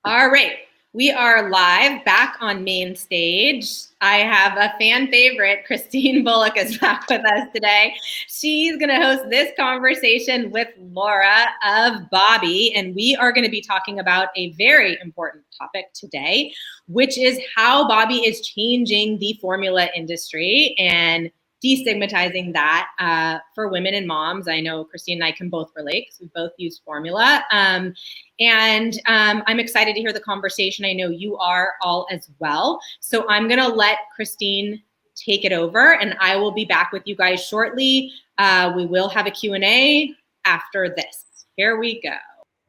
All right, we are live back on main stage. I have a fan favorite, Christine Bullock, is back with us today. She's going to host this conversation with Laura of Bobbie, and we are going to be talking about a very important topic today, which is how Bobbie is changing the formula industry and destigmatizing that for women and moms. I know Christine and I can both relate because we both use formula. I'm excited to hear the conversation. I know you are all as well. So I'm going to let Christine take it over, and I will be back with you guys shortly. We will have a Q&A after this. Here we go.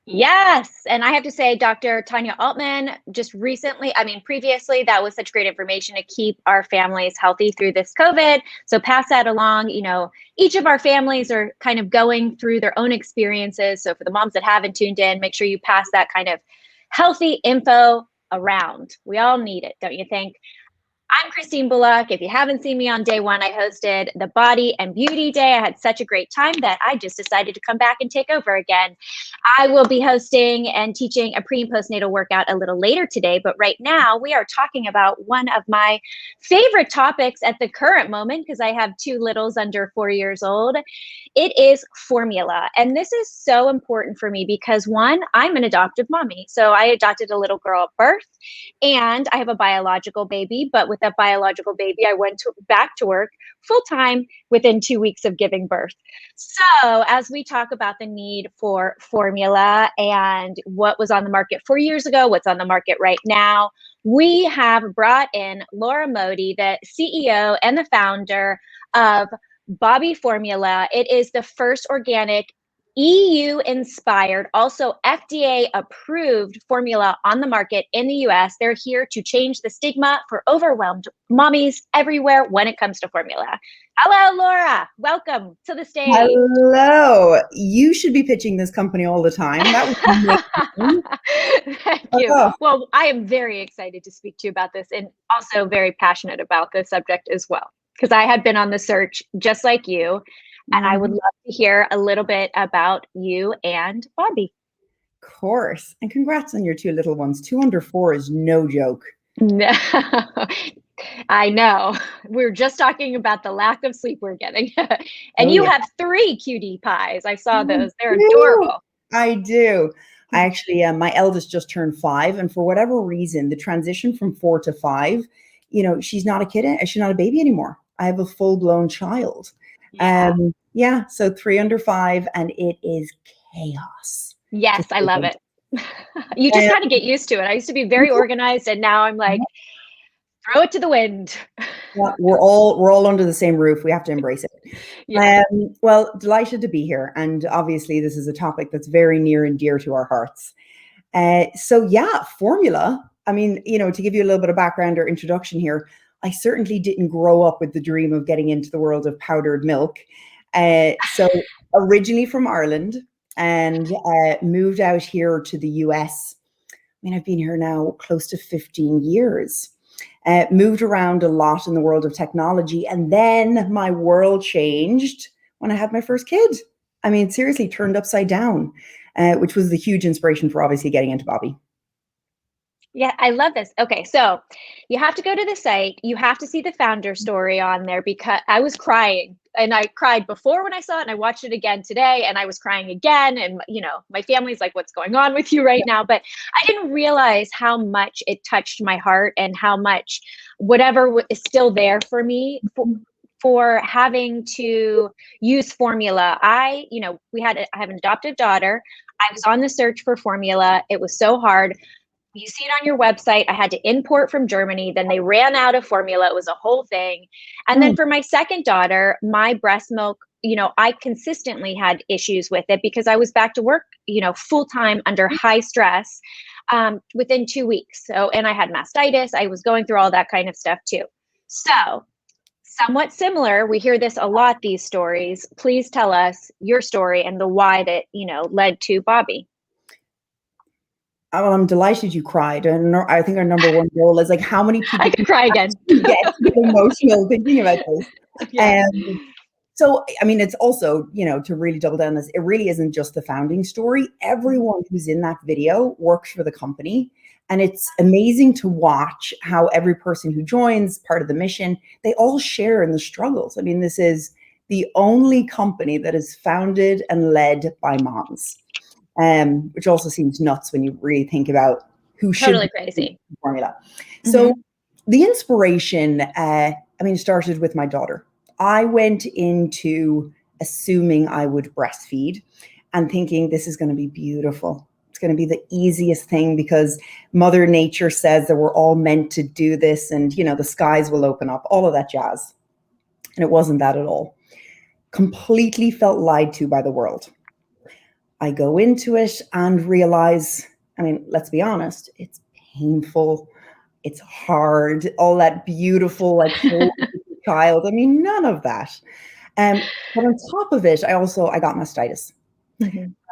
Yes. And I have to say, Dr. Tanya Altman, previously, that was such great information to keep our families healthy through this COVID. So pass that along. Each of our families are kind of going through their own experiences. So for the moms that haven't tuned in, make sure you pass that kind of healthy info around. We all need it, don't you think? I'm Christine Bullock. If you haven't seen me on day one, I hosted the Body and Beauty Day. I had such a great time that I just decided to come back and take over again. I will be hosting and teaching a pre and postnatal workout a little later today, but right now we are talking about one of my favorite topics at the current moment because I have two littles under 4 years old. It is formula. And this is so important for me because one, I'm an adoptive mommy. So I adopted a little girl at birth and I have a biological baby, but with that biological baby, I went back to work full time within 2 weeks of giving birth. So as we talk about the need for formula and what was on the market 4 years ago, what's on the market right now, we have brought in Laura Modi, the CEO and the founder of Bobbie Formula. It is the first organic EU-inspired, also FDA-approved formula on the market in the US. They're here to change the stigma for overwhelmed mommies everywhere when it comes to formula. Hello, Laura. Welcome to the stage. Hello. You should be pitching this company all the time. That would be Thank you. Well, I am very excited to speak to you about this and also very passionate about this subject as well, because I had been on the search just like you. And I would love to hear a little bit about you and Bobbie. Of course. And congrats on your two little ones. 2 under 4 is no joke. No, I know. We were just talking about the lack of sleep we're getting. And you have 3 cutie pies. I saw those. They're adorable. I do. I actually, my eldest just turned 5. And for whatever reason, the transition from 4 to 5, she's not a kid. She's not a baby anymore. I have a full-blown child. Yeah. So 3 under 5, and it is chaos. Yes, I love it. You just got to get used to it. I used to be very organized, and now I'm like, throw it to the wind. Well, we're all under the same roof. We have to embrace it. Yeah. Well, delighted to be here, and obviously this is a topic that's very near and dear to our hearts. Formula. I mean, to give you a little bit of background or introduction here, I certainly didn't grow up with the dream of getting into the world of powdered milk. So originally from Ireland and moved out here to the US. I mean, I've been here now close to 15 years. Moved around a lot in the world of technology. And then my world changed when I had my first kid. I mean, seriously, turned upside down, which was the huge inspiration for obviously getting into Bobbie. Yeah, I love this. Okay, so you have to go to the site. You have to see the founder story on there because I was crying. And I cried before when I saw it, and I watched it again today, and I was crying again. And, my family's like, what's going on with you right now? But I didn't realize how much it touched my heart and how much whatever is still there for me for having to use formula. I have an adoptive daughter. I was on the search for formula. It was so hard. You see it on your website. I had to import from Germany. Then they ran out of formula. It was a whole thing. And then for my second daughter, my breast milk, I consistently had issues with it because I was back to work, full time under high stress within 2 weeks. And I had mastitis. I was going through all that kind of stuff too. So somewhat similar. We hear this a lot, these stories. Please tell us your story and the why that, led to Bobbie. Well, I'm delighted you cried. And I think our number one goal is like how many people I could cry again. Get emotional thinking about this. Yeah. So, I mean, it's also, to really double down on this, it really isn't just the founding story. Everyone who's in that video works for the company. And it's amazing to watch how every person who joins, part of the mission, they all share in the struggles. I mean, this is the only company that is founded and led by moms, which also seems nuts when you really think about who should Totally crazy. Formula. So the inspiration, started with my daughter. I went into assuming I would breastfeed and thinking this is going to be beautiful. It's going to be the easiest thing because Mother Nature says that we're all meant to do this and, the skies will open up, all of that jazz. And it wasn't that at all. Completely felt lied to by the world. I go into it and realize, let's be honest, it's painful. It's hard. All that beautiful, child. None of that. But on top of it, I got mastitis.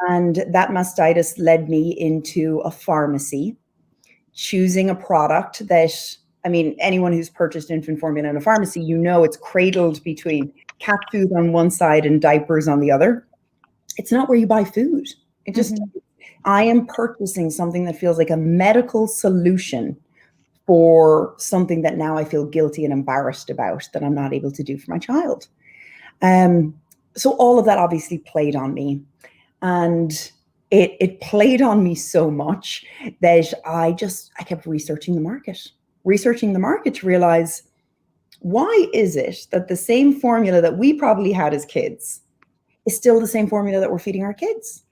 And that mastitis led me into a pharmacy, choosing a product that, anyone who's purchased infant formula in a pharmacy, it's cradled between cat food on one side and diapers on the other. It's not where you buy food. It just, I am purchasing something that feels like a medical solution for something that now I feel guilty and embarrassed about that I'm not able to do for my child. So all of that obviously played on me. And it played on me so much that I kept researching the market to realize, why is it that the same formula that we probably had as kids is still the same formula that we're feeding our kids?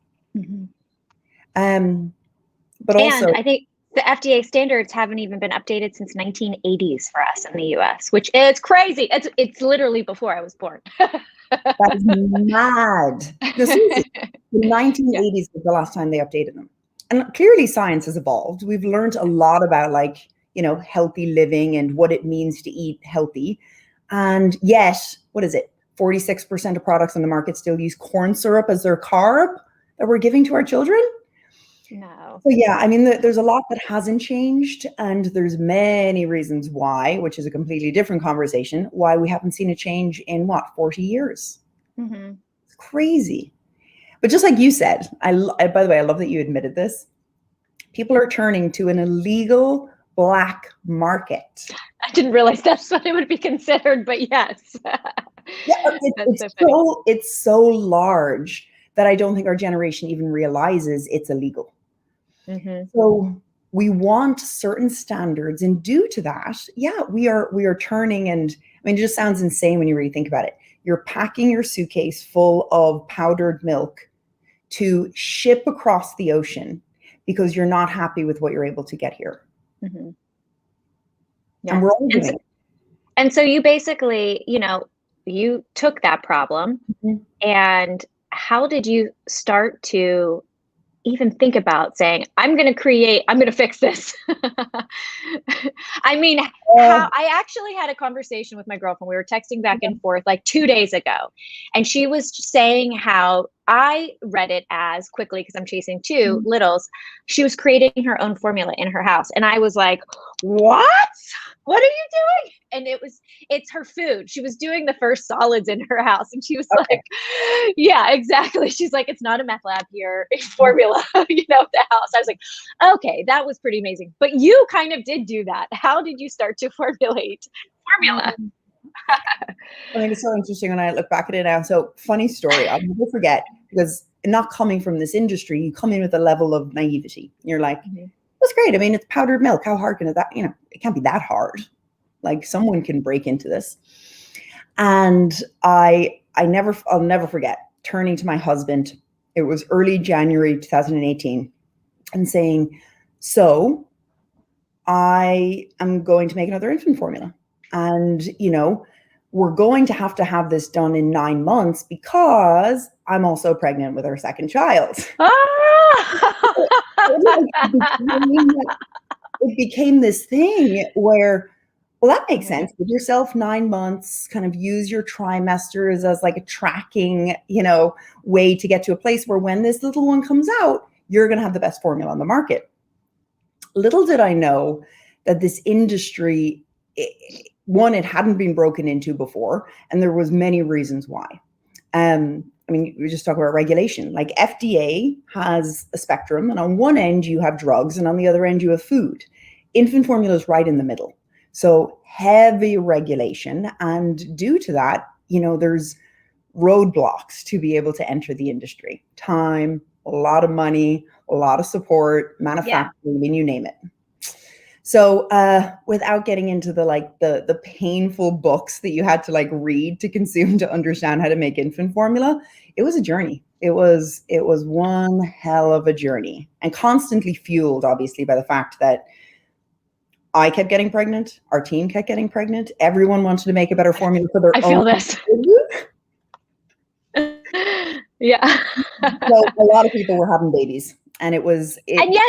But also, I think the FDA standards haven't even been updated since 1980s for us in the US, which is crazy. It's literally before I was born. That is mad. The 1980s was the last time they updated them. And clearly science has evolved. We've learned a lot about healthy living and what it means to eat healthy. And yet, what is it? 46% of products on the market still use corn syrup as their carb that we're giving to our children. No. So yeah, there's a lot that hasn't changed, and there's many reasons why, which is a completely different conversation, why we haven't seen a change in 40 years. It's crazy. But just like you said, by the way, I love that you admitted this. People are turning to an illegal black market. I didn't realize that's what it would be considered, but yes. Yeah, it's so large that I don't think our generation even realizes it's illegal. So we want certain standards, and due to that, we are turning, and it just sounds insane when you really think about it. You're packing your suitcase full of powdered milk to ship across the ocean because you're not happy with what you're able to get here. Yeah. And we're all doing it. And so you basically, you took that problem, and how did you start to even think about saying, I'm going to fix this? I actually had a conversation with my girlfriend. We were texting back and forth 2 days ago. And she was saying how I read it as, quickly, because I'm chasing two littles, she was creating her own formula in her house. And I was like, what? What are you doing? And it's her food. She was doing the first solids in her house. And she was like, yeah, exactly. She's like, it's not a meth lab here, formula, the house. I was like, okay, that was pretty amazing. But you kind of did do that. How did you start to formulate formula? It's so interesting when I look back at it now. So funny story, I'll never forget, because not coming from this industry, you come in with a level of naivety. You're like, that's great. It's powdered milk. How hard can it that, it can't be that hard. Someone can break into this. And I'll never forget turning to my husband. It was early January 2018 and saying, so I am going to make another infant formula. And, we're going to have this done in 9 months because I'm also pregnant with our second child. It became this thing where, well, that makes sense. Give yourself 9 months, kind of use your trimesters as a tracking, way to get to a place where when this little one comes out, you're going to have the best formula on the market. Little did I know that this industry, one, it hadn't been broken into before, and there was many reasons why. I mean, we just talk about regulation. Like FDA has a spectrum, and on one end you have drugs, and on the other end you have food. Infant formula is right in the middle. So heavy regulation, and due to that, there's roadblocks to be able to enter the industry. Time, a lot of money, a lot of support, manufacturing, you name it. So without getting into the painful books that you had to read to consume to understand how to make infant formula, it was a journey. It was one hell of a journey, and constantly fueled, obviously, by the fact that I kept getting pregnant. Our team kept getting pregnant. Everyone wanted to make a better formula for their own. I feel this. Yeah. So a lot of people were having babies. And yet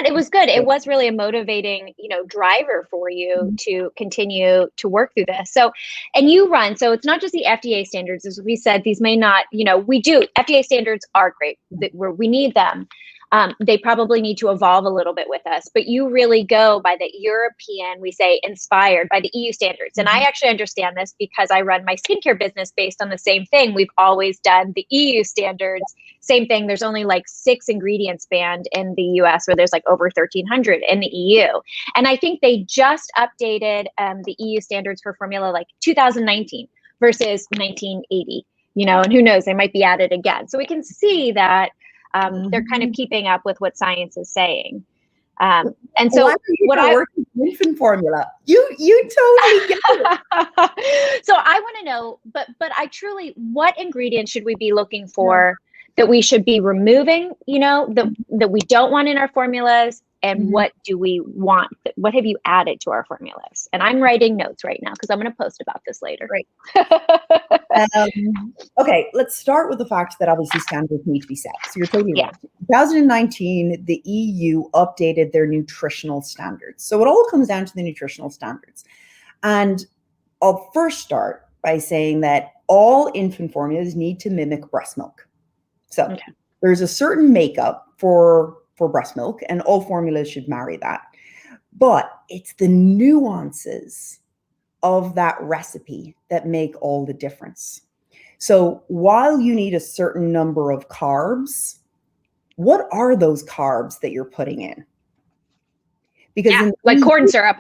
it was good. It was really a motivating, driver for you to continue to work through this. So it's not just the FDA standards, as we said, these may not, FDA standards are great. We need them. They probably need to evolve a little bit with us, but you really go by the European, we say inspired by the EU standards. And I actually understand this because I run my skincare business based on the same thing. We've always done the EU standards. Same thing. There's only 6 ingredients banned in the US, where there's over 1,300 in the EU. And I think they just updated the EU standards for formula 2019 versus 1980, and who knows, they might be added again. So we can see that they're kind of keeping up with what science is saying. And so infant formula, you totally get it. So I want to know, but I truly, what ingredients should we be looking for that we should be removing, that we don't want in our formulas? And what do we want? What have you added to our formulas? And I'm writing notes right now because I'm going to post about this later. Right. Okay, let's start with the fact that obviously standards need to be set. So you're totally right. In 2019, the EU updated their nutritional standards. So it all comes down to the nutritional standards. And I'll first start by saying that all infant formulas need to mimic breast milk. So there's a certain makeup for breast milk, and all formulas should marry that. But it's the nuances of that recipe that make all the difference. So while you need a certain number of carbs, what are those carbs that you're putting in? Because corn syrup.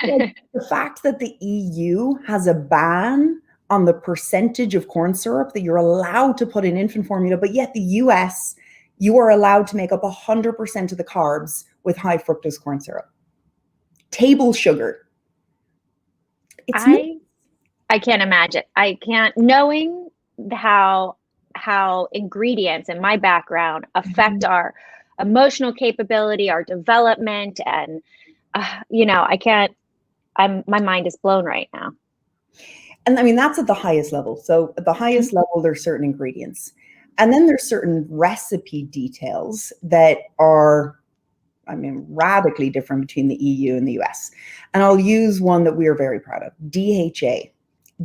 The fact that the EU has a ban on the percentage of corn syrup that you're allowed to put in infant formula, but yet the US, you are allowed to make up 100% of the carbs with high fructose corn syrup. Table sugar. I can't imagine. I can't, knowing how ingredients in my background affect our emotional capability, our development, and I can't. My mind is blown right now. And I mean, that's at the highest level. So at the highest level, there's certain ingredients. And then there's certain recipe details that are, radically different between the EU and the US. And I'll use one that we are very proud of, DHA.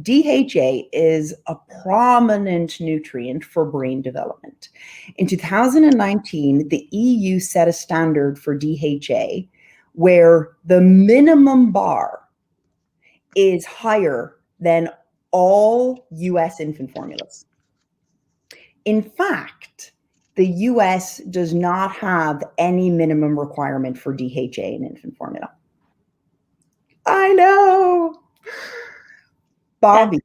DHA is a prominent nutrient for brain development. In 2019, the EU set a standard for DHA where the minimum bar is higher than all US infant formulas. In fact, the US does not have any minimum requirement for DHA in infant formula. I know. Bobbie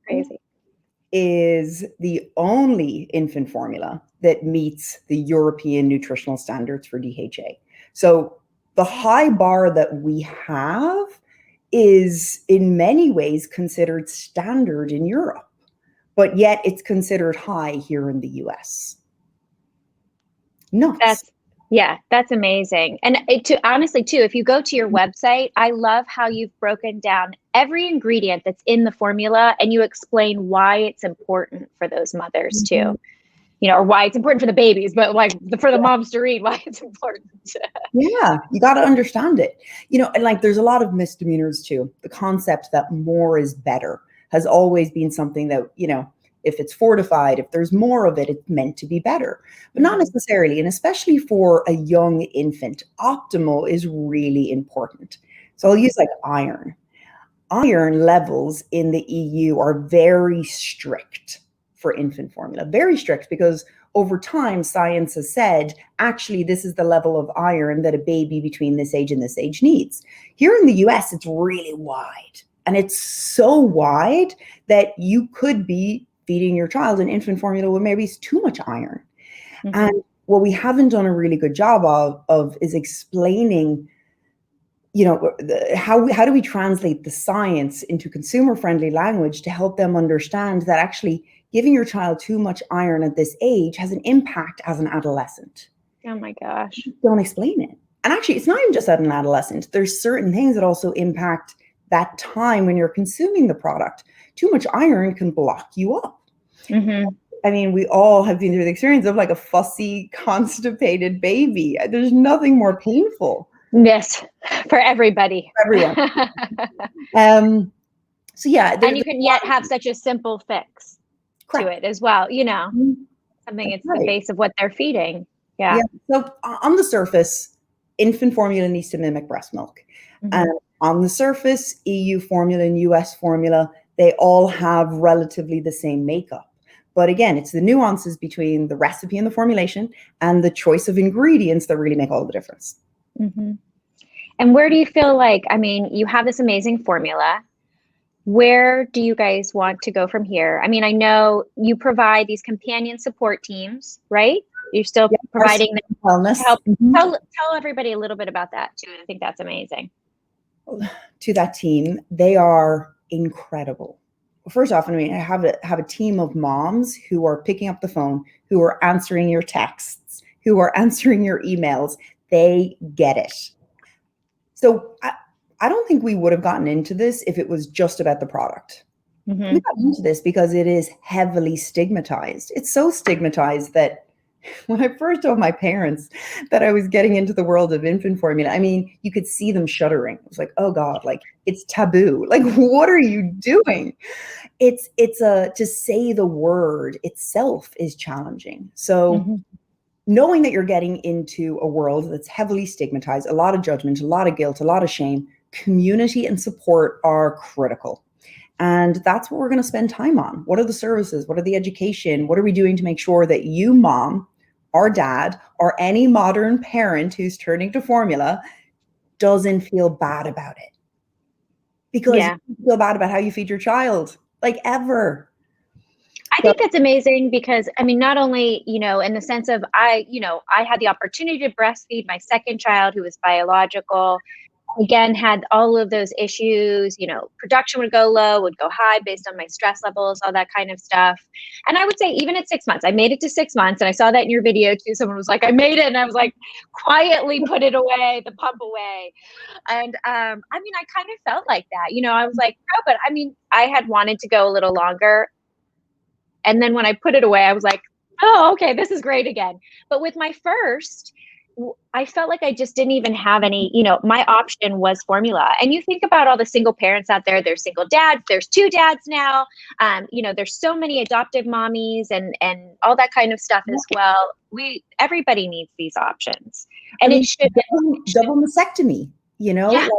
is the only infant formula that meets the European nutritional standards for DHA. So the high bar that we have is in many ways considered standard in Europe, but yet it's considered high here in the US. Nuts. That's amazing. And honestly, too, if you go to your website, I love how you've broken down every ingredient that's in the formula and you explain why it's important for those mothers too. Or why it's important for the babies, but for the moms to read, why it's important. Yeah, you got to understand it. And there's a lot of misdemeanors too. The concept that more is better has always been something that, if it's fortified, if there's more of it, it's meant to be better, but not necessarily. And especially for a young infant, optimal is really important. So I'll use iron. Iron levels in the EU are very strict for infant formula, very strict, because over time, science has said, actually, this is the level of iron that a baby between this age and this age needs. Here in the US, it's really wide. And it's so wide that you could be feeding your child an infant formula with maybe too much iron. Mm-hmm. And what we haven't done a really good job of is explaining, how do we translate the science into consumer-friendly language to help them understand that actually giving your child too much iron at this age has an impact as an adolescent. Oh my gosh. Don't explain it. And actually, it's not even just as an adolescent. There's certain things that also impact that time when you're consuming the product. Too much iron can block you up. Mm-hmm. I mean, we all have been through the experience of like a fussy, constipated baby. There's nothing more painful. Yes, for everybody. For everyone. So yeah. And you can yet have such a simple fix to it as well, something it's the base of what they're feeding. Yeah. So on the surface, infant formula needs to mimic breast milk. Mm-hmm. On the surface, EU formula and US formula, they all have relatively the same makeup. But again, it's the nuances between the recipe and the formulation and the choice of ingredients that really make all the difference. Mm-hmm. And where do you feel like, I mean, you have this amazing formula. Where do you guys want to go from here? I mean, I know you provide these companion support teams, right? You're still providing them wellness. Help. Mm-hmm. Tell everybody a little bit about that too. I think that's amazing. To that team, they are incredible. First off, I mean, I have a team of moms who are picking up the phone, who are answering your texts, who are answering your emails. They get it. So I don't think we would have gotten into this if it was just about the product. Mm-hmm. We got into this because it is heavily stigmatized. It's so stigmatized that when I first told my parents that I was getting into the world of infant formula, I mean, you could see them shuddering. It was like, oh God, like it's taboo. Like, what are you doing? It's to say the word itself is challenging. So knowing that you're getting into a world that's heavily stigmatized, a lot of judgment, a lot of guilt, a lot of shame, community and support are critical. And that's what we're going to spend time on. What are the services? What are the education? What are we doing to make sure that you, mom, or dad, or any modern parent who's turning to formula doesn't feel bad about it? Because you feel bad about how you feed your child, like ever. I think that's amazing because, I mean, not only, in the sense of I had the opportunity to breastfeed my second child who was biological, again, had all of those issues, production would go low, would go high based on my stress levels, all that kind of stuff. And I would say even at 6 months, I made it to 6 months. And I saw that in your video too. Someone was like, I made it. And I was like, quietly put it away, the pump away. And I mean, I kind of felt like that, I was like, no, but I mean, I had wanted to go a little longer. And then when I put it away, I was like, oh, okay, this is great again. But with my first, I felt like I just didn't even have any, my option was formula. And you think about all the single parents out there, there's single dads, there's 2 dads now. There's so many adoptive mommies and all that kind of stuff as well. Everybody needs these options. And it should double mastectomy, Yeah. Like,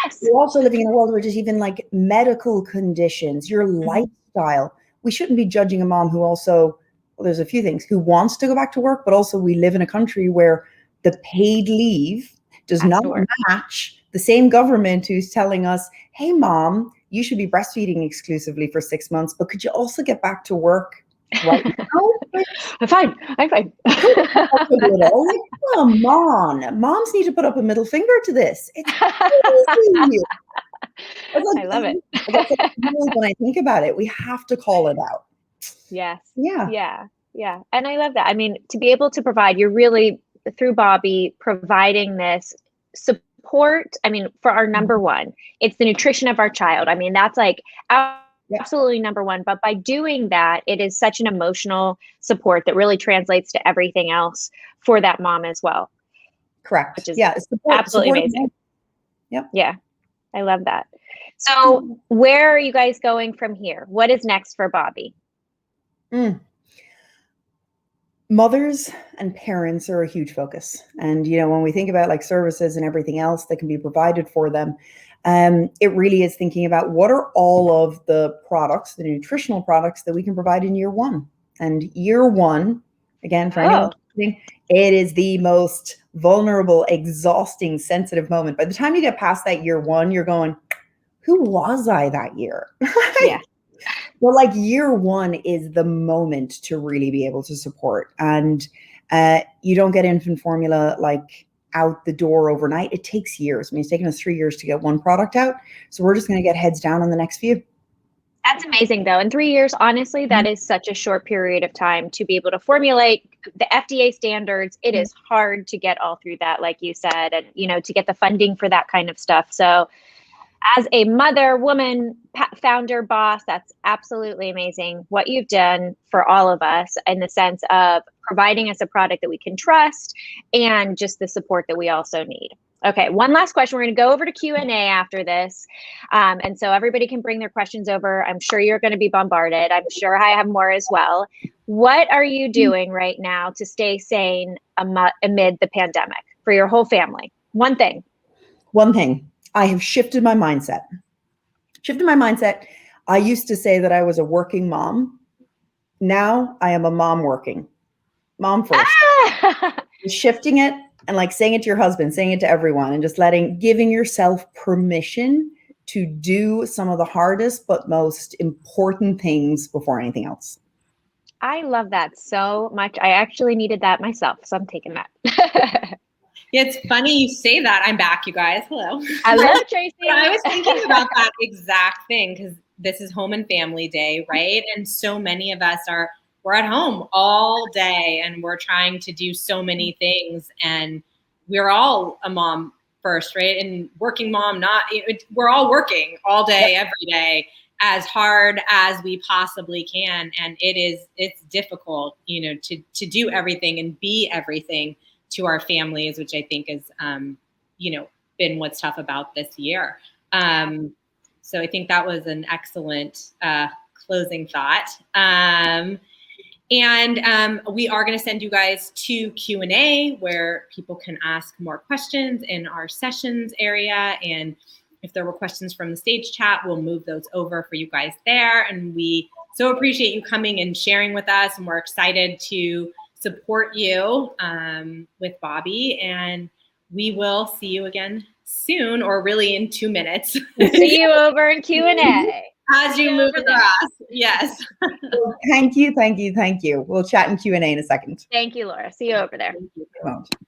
yes. We're also living in a world where there's even like medical conditions, your lifestyle. We shouldn't be judging a mom who also, well, there's a few things, who wants to go back to work, but also we live in a country where the paid leave does not match the same government who's telling us, hey, mom, you should be breastfeeding exclusively for 6 months, but could you also get back to work right now? I'm fine. Like, come on. Moms need to put up a middle finger to this. It's crazy. I love it. When I think about it, we have to call it out. Yes. Yeah. And I love that. I mean, to be able to provide, you're really, through Bobbie, providing this support. I mean, for our number one, it's the nutrition of our child. I mean, that's like absolutely number one. But by doing that, it is such an emotional support that really translates to everything else for that mom as well. Correct. Which is absolutely amazing. Yep. Yeah. I love that. So where are you guys going from here? What is next for Bobbie? Mothers and parents are a huge focus. And, when we think about like services and everything else that can be provided for them, It really is thinking about what are all of the products, the nutritional products that we can provide in year one. And year one, again, for anyone listening, it is the most vulnerable, exhausting, sensitive moment. By the time you get past that year one, you're going, who was I that year? Yeah. Well, like year one is the moment to really be able to support. And you don't get infant formula like out the door overnight. It takes years. I mean, it's taken us 3 years to get one product out. So we're just going to get heads down on the next few. That's amazing though. In 3 years, honestly, that is such a short period of time to be able to formulate the FDA standards. It is hard to get all through that, like you said, and, you know, to get the funding for that kind of stuff. So as a mother, woman, founder, boss, that's absolutely amazing what you've done for all of us in the sense of providing us a product that we can trust and just the support that we also need. Okay, one last question. We're going to go over to Q&A after this. And so everybody can bring their questions over. I'm sure you're going to be bombarded. I'm sure I have more as well. What are you doing right now to stay sane amid the pandemic for your whole family? One thing. One thing. I have shifted my mindset. I used to say that I was a working mom. Now I am a mom working. Mom first. Shifting it and like saying it to your husband, saying it to everyone, and just giving yourself permission to do some of the hardest but most important things before anything else. I love that so much. I actually needed that myself, so I'm taking that. It's funny you say that. I'm back, you guys. Hello. Hello, Tracy. I was thinking about that exact thing because this is home and family day, right? And so many of us we're at home all day and we're trying to do so many things. And we're all a mom first, right? And working mom, we're all working all day, every day, as hard as we possibly can. And it's difficult, you know, to do everything and be everything to our families, which I think is, you know, been what's tough about this year. So I think that was an excellent closing thought. And we are going to send you guys to Q&A where people can ask more questions in our sessions area. And if there were questions from the stage chat, we'll move those over for you guys there. And we so appreciate you coming and sharing with us. And we're excited to support you with Bobbie, and we will see you again soon, or really in 2 minutes. See you over in Q&A. As you move across. Yes. Thank you. We'll chat in Q&A in a second. Thank you, Laura. See you over there. Thank you.